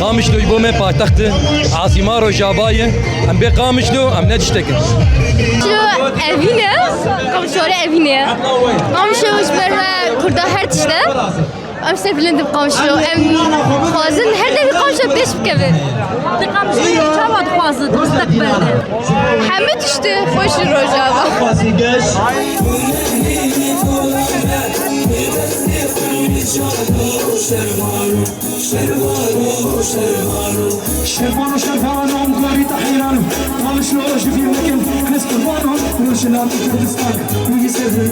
قامشلو يبومي پایتخت عاصمه روجاوای ام به قامشلو ام ندشتکن شو evine komşuları evine komşuş berme kurda her tişte am sevilendim komşu em fazın her de bir komşu beş bikevi komşu çavat fazla müstakbelde Hamid işte hoş rojava شرفانو شرفانو امكاري تحيرانو ما مش لوش في مكان ناس قربانو وش نام في كردستان ويسافر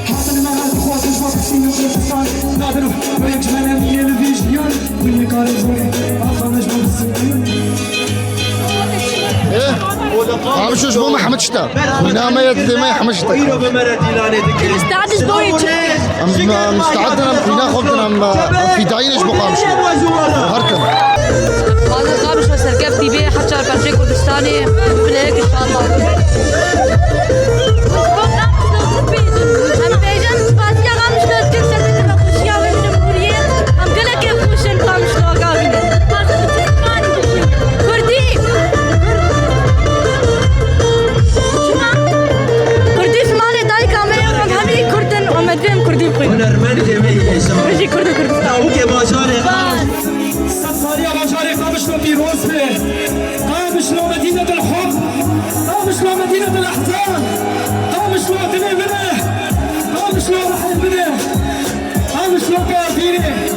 حاصل ما هاد خواص الفوق سينو كردستان نادرو ويك جمانا مية الفيجيون وين كاري زوري اخرج بالسيون قامشوش بو محمد شتا ونام يد ما يحمد شتا مستعد دويتش مستعد ناخذ في داينش بو قامش هركب هذا قامش وسركبتي بيه حتى برجي كردستاني بلاك ان شاء الله هم بيجن سباسيا قامش لو تكسر بخوشيا من جمهوريه هم قالك كيف خوشن قامش لو قابله كردي كردي سمالي داي كاميرا همي كردن ومدريم كردي بخير بيجي كرد كردستان سالية بجاري قامشلو بيروز به قامشلو مدينة الحب قامشلو مدينة الأحزان قامشلو دنيا بنه قامشلو رحل بنه قامشلو كافينه